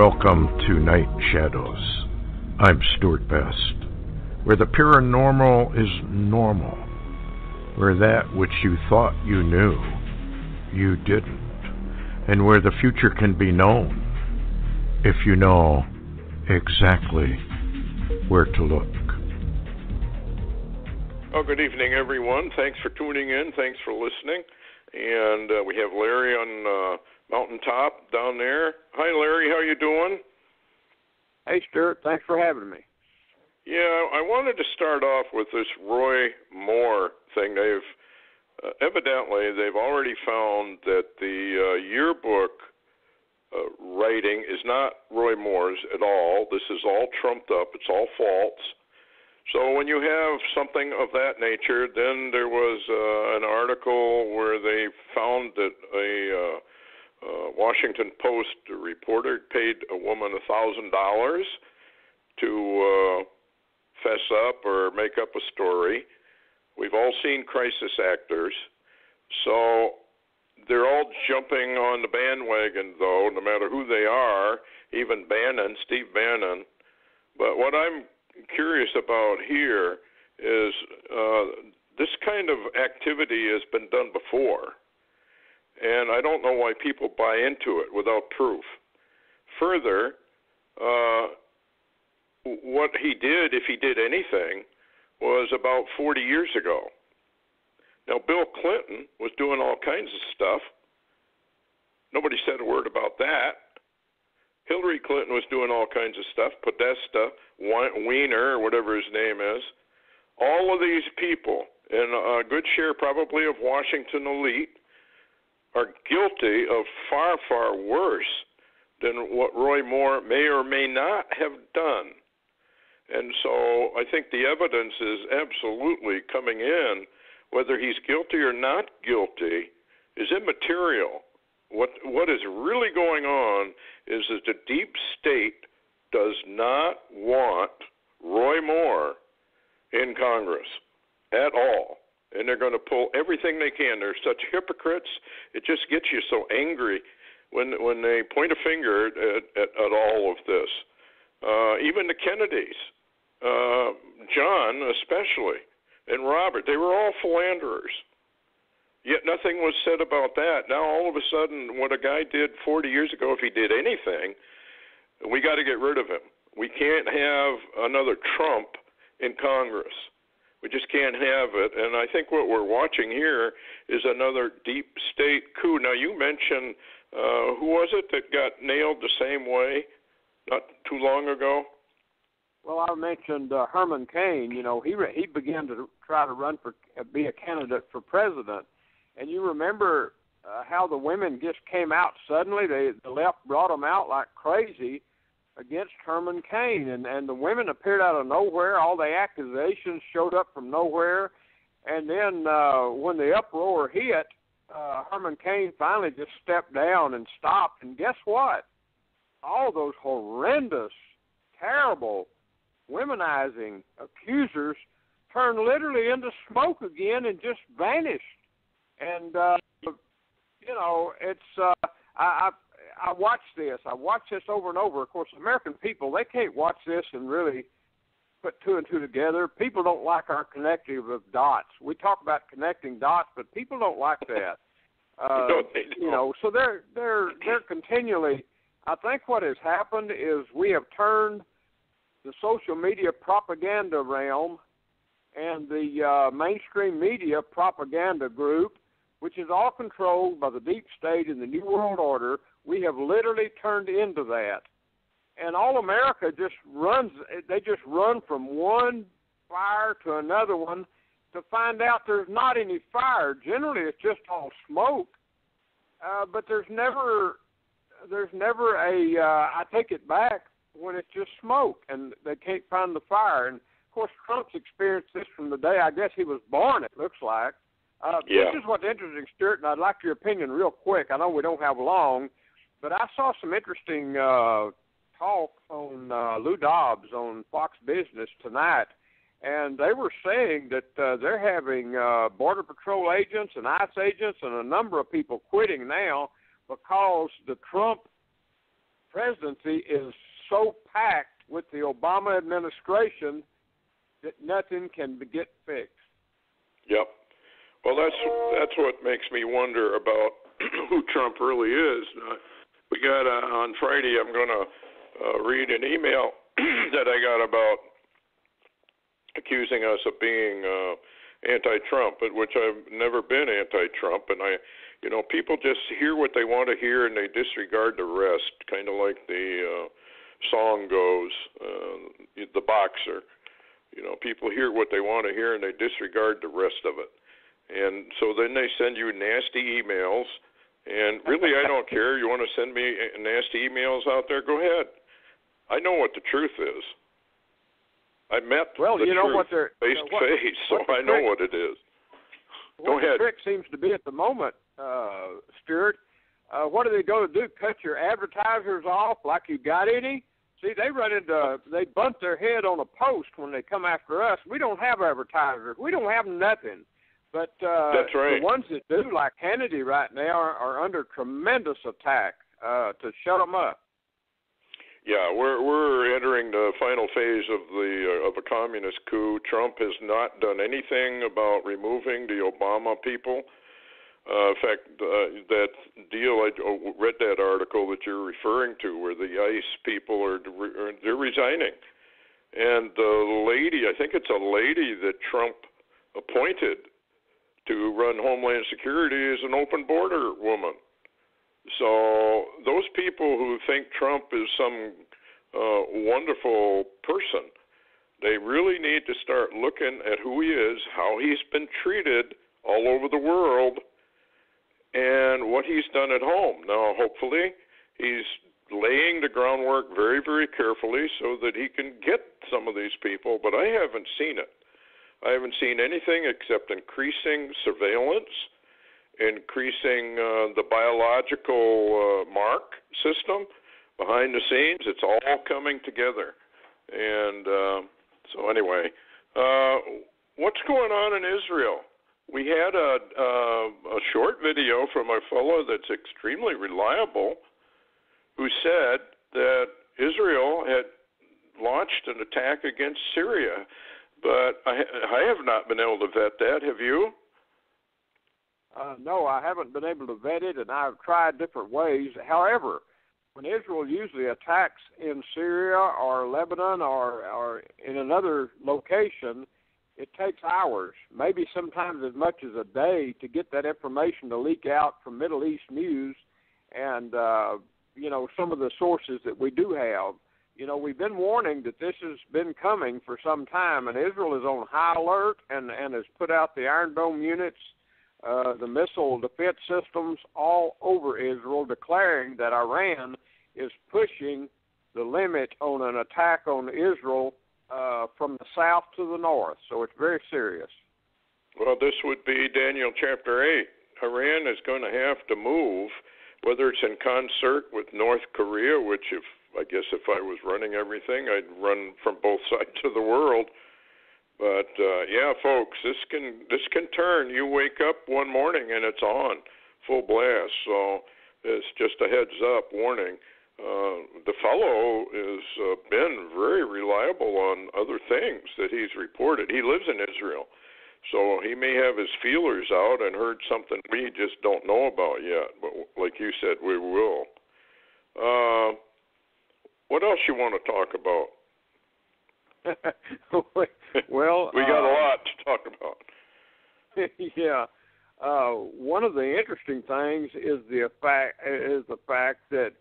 Welcome to Night Shadows. I'm Stuart Best, where the paranormal is normal, where that which you thought you knew, you didn't, and where the future can be known if you know exactly where to look. Oh, good evening, everyone. Thanks for tuning in. Thanks for listening. And we have Larry on Mountaintop down there. Hi, Larry. How you doing? Hey, Stuart. Thanks for having me. Yeah, I wanted to start off with this Roy Moore thing. Evidently they've already found that the yearbook writing is not Roy Moore's at all. This is all trumped up. It's all false. So when you have something of that nature, then there was an article where they found that a Washington Post reporter paid a woman $1,000 to fess up or make up a story. We've all seen crisis actors, so they're all jumping on the bandwagon, though, no matter who they are, even Bannon, Steve Bannon. But what I'm curious about here is this kind of activity has been done before, and I don't know why people buy into it without proof. Further, what he did, if he did anything, was about 40 years ago. Now, Bill Clinton was doing all kinds of stuff. Nobody said a word about that. Hillary Clinton was doing all kinds of stuff. Podesta, Weiner, or whatever his name is. All of these people, and a good share probably of Washington elite, are guilty of far, far worse than what Roy Moore may or may not have done. And so I think the evidence is absolutely coming in. Whether he's guilty or not guilty is immaterial. What is really going on is that the deep state does not want Roy Moore in Congress at all. And they're going to pull everything they can. They're such hypocrites. It just gets you so angry when they point a finger at all of this. Even the Kennedys, John especially, and Robert, they were all philanderers. Yet nothing was said about that. Now all of a sudden, what a guy did 40 years ago, if he did anything, we got to get rid of him. We can't have another Trump in Congress. We just can't have it. And I think what we're watching here is another deep state coup. Now you mentioned, who was it that got nailed the same way not too long ago? Well, I mentioned Herman Cain. You know, he began to try to be a candidate for president. And you remember how the women just came out suddenly. The left brought them out like crazy against Herman Cain. And the women appeared out of nowhere. All the accusations showed up from nowhere. And then when the uproar hit, Herman Cain finally just stepped down and stopped. And guess what? All those horrendous, terrible, womenizing accusers turned literally into smoke again and just vanished. And, you know, it's I watch this. I watch this over and over. Of course, American people, they can't watch this and really put two and two together. People don't like our connecting of dots. We talk about connecting dots, but people don't like that. No, they don't. You know, so they're continually. I think what has happened is we have turned the social media propaganda realm and the mainstream media propaganda group, which is all controlled by the deep state and the New World Order. We have literally turned into that. And all America just runs, they just run from one fire to another one to find out there's not any fire. Generally, it's just all smoke. But there's never a, I take it back, when it's just smoke and they can't find the fire. And, of course, Trump's experienced this from the day, I guess he was born, it looks like. This is what's interesting, Stuart, and I'd like your opinion real quick. I know we don't have long, but I saw some interesting talk on Lou Dobbs on Fox Business tonight, and they were saying that they're having Border Patrol agents and ICE agents and a number of people quitting now because the Trump presidency is so packed with the Obama administration that nothing can get fixed. Yep. Well, that's what makes me wonder about who Trump really is. We got on Friday. I'm going to read an email that I got about accusing us of being anti-Trump, but which I've never been anti-Trump, and people just hear what they want to hear and they disregard the rest, kind of like the song goes, the boxer. People hear what they want to hear and they disregard the rest of it. And so then they send you nasty emails, and really I don't care. You want to send me nasty emails out there, go ahead. I know what the truth is. I met the truth face to face, so I know what it is. Go ahead. The trick seems to be at the moment, Stuart, what are they going to do, cut your advertisers off like you got any? See, they bunt their head on a post when they come after us. We don't have advertisers. We don't have nothing. But that's right. The ones that do, like Kennedy right now, are under tremendous attack to shut them up. Yeah, we're entering the final phase of a communist coup. Trump has not done anything about removing the Obama people. In fact, that deal, I read that article that you're referring to, where the ICE people they're resigning, and the lady, I think it's a lady that Trump appointed to run Homeland Security, is an open border woman. So those people who think Trump is some wonderful person, they really need to start looking at who he is, how he's been treated all over the world, and what he's done at home. Now, hopefully, he's laying the groundwork very, very carefully so that he can get some of these people, but I haven't seen it. I haven't seen anything except increasing surveillance, increasing the biological mark system behind the scenes. It's all coming together. And so anyway, what's going on in Israel? We had a short video from a fellow that's extremely reliable who said that Israel had launched an attack against Syria. But I have not been able to vet that. Have you? No, I haven't been able to vet it, and I've tried different ways. However, when Israel usually attacks in Syria or Lebanon or in another location, it takes hours, maybe sometimes as much as a day, to get that information to leak out from Middle East news and, some of the sources that we do have. We've been warning that this has been coming for some time, and Israel is on high alert and has put out the Iron Dome units, the missile defense systems all over Israel, declaring that Iran is pushing the limit on an attack on Israel from the south to the north. So it's very serious. Well, this would be Daniel chapter 8. Iran is going to have to move, whether it's in concert with North Korea, which if I was running everything, I'd run from both sides of the world. But yeah, folks, this can turn. You wake up one morning and it's on full blast. So it's just a heads up warning. The fellow has been very reliable on other things that he's reported. He lives in Israel, so he may have his feelers out and heard something we just don't know about yet. But like you said, we will. What else you want to talk about? Well, we got a lot to talk about. Yeah, one of the interesting things is the fact that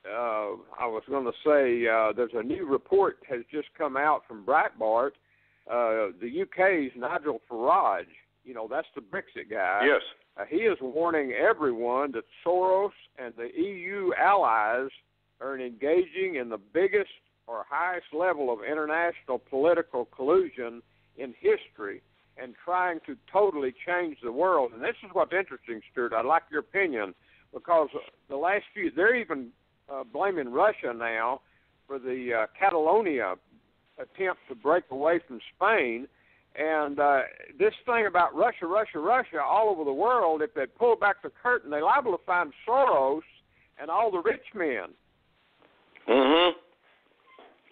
I was going to say there's a new report has just come out from Breitbart. The UK's Nigel Farage, that's the Brexit guy. Yes. He is warning everyone that Soros and the EU allies are engaging in the biggest or highest level of international political collusion in history and trying to totally change the world. And this is what's interesting, Stuart. I'd like your opinion, because the last few, they're even blaming Russia now for the Catalonia attempt to break away from Spain. And this thing about Russia all over the world, if they pull back the curtain, they're liable to find Soros and all the rich men. Mm-hmm.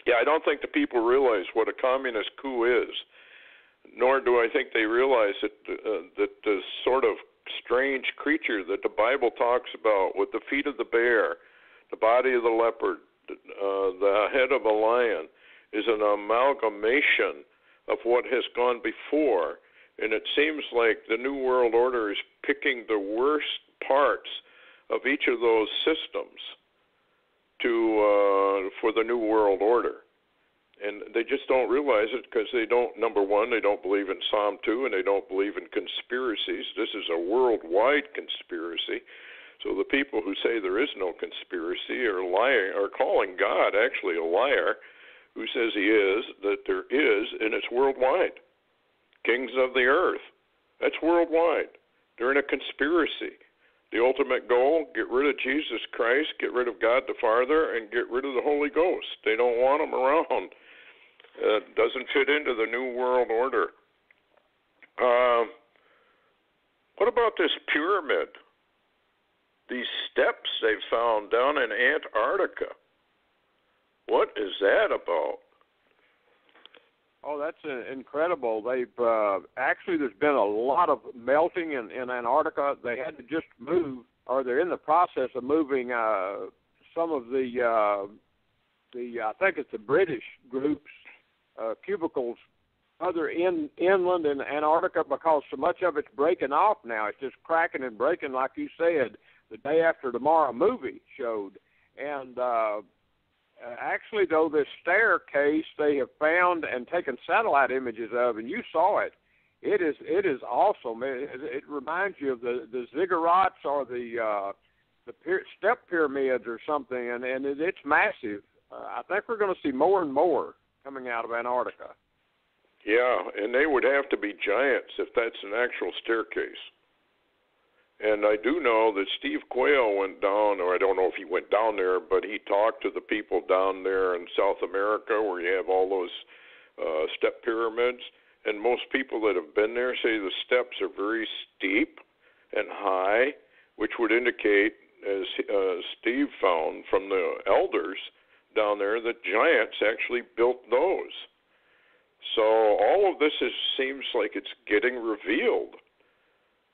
Yeah, I don't think the people realize what a communist coup is, nor do I think they realize that the sort of strange creature that the Bible talks about with the feet of the bear, the body of the leopard, the head of a lion, is an amalgamation of what has gone before, and it seems like the New World Order is picking the worst parts of each of those systems for the New World Order. And they just don't realize it because they don't, number one, they don't believe in Psalm 2, and they don't believe in conspiracies. This is a worldwide conspiracy. So the people who say there is no conspiracy are lying, are calling God actually a liar who says he is, that there is, and it's worldwide. Kings of the earth, that's worldwide. They're in a conspiracy. The ultimate goal, get rid of Jesus Christ, get rid of God the Father, and get rid of the Holy Ghost. They don't want them around. Doesn't fit into the New World Order. What about this pyramid? These steps they found down in Antarctica. What is that about? Oh, that's incredible. They've actually, there's been a lot of melting in Antarctica. They had to just move, or they're in the process of moving some of the I think it's the British groups cubicles further inland in Antarctica because so much of it's breaking off now. It's just cracking and breaking, like you said. The Day After Tomorrow movie showed, and actually, though, this staircase they have found and taken satellite images of, and you saw it. It is awesome. It reminds you of the ziggurats or the step pyramids or something, and it's massive. I think we're going to see more and more coming out of Antarctica. Yeah, and they would have to be giants if that's an actual staircase. And I do know that Steve Quayle went down, or I don't know if he went down there, but he talked to the people down there in South America where you have all those step pyramids. And most people that have been there say the steps are very steep and high, which would indicate, as Steve found from the elders down there, that giants actually built those. So all of this seems like it's getting revealed.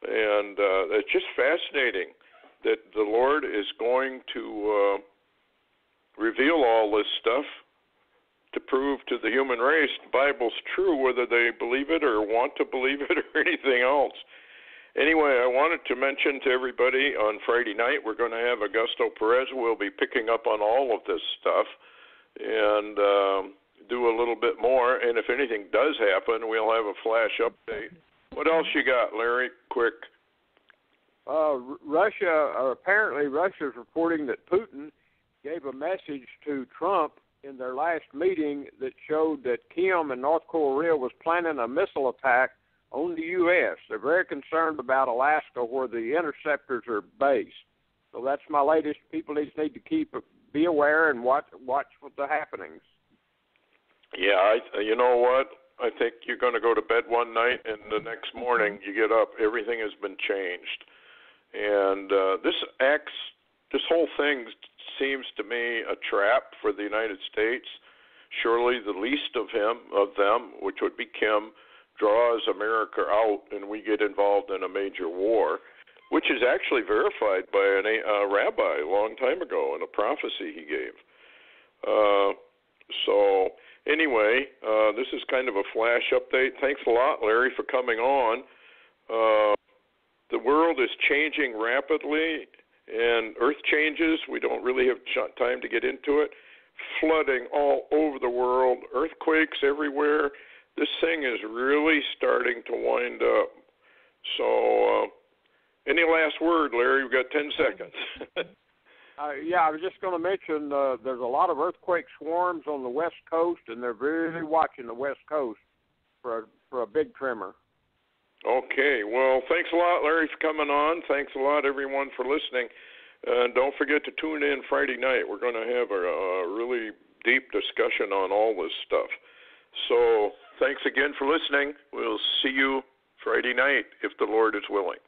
And it's just fascinating that the Lord is going to reveal all this stuff to prove to the human race the Bible's true, whether they believe it or want to believe it or anything else. Anyway, I wanted to mention to everybody on Friday night we're going to have Augusto Perez who will be picking up on all of this stuff and do a little bit more. And if anything does happen, we'll have a flash update. What else you got, Larry? Quick. Apparently Russia's reporting that Putin gave a message to Trump in their last meeting that showed that Kim in North Korea was planning a missile attack on the U.S. They're very concerned about Alaska where the interceptors are based. So that's my latest. People need to be aware and watch the happenings. Yeah, you know what? I think you're going to go to bed one night, and the next morning you get up, everything has been changed. And this whole thing seems to me a trap for the United States. Surely the least of them, which would be Kim, draws America out, and we get involved in a major war, which is actually verified by a rabbi a long time ago in a prophecy he gave. So anyway, this is kind of a flash update. Thanks a lot, Larry, for coming on. The world is changing rapidly, and Earth changes. We don't really have time to get into it. Flooding all over the world, earthquakes everywhere. This thing is really starting to wind up. So, any last word, Larry? We've got 10 seconds. Yeah, I was just going to mention there's a lot of earthquake swarms on the West Coast, and they're really watching the West Coast for a big tremor. Okay. Well, thanks a lot, Larry, for coming on. Thanks a lot, everyone, for listening. And don't forget to tune in Friday night. We're going to have a really deep discussion on all this stuff. So thanks again for listening. We'll see you Friday night if the Lord is willing.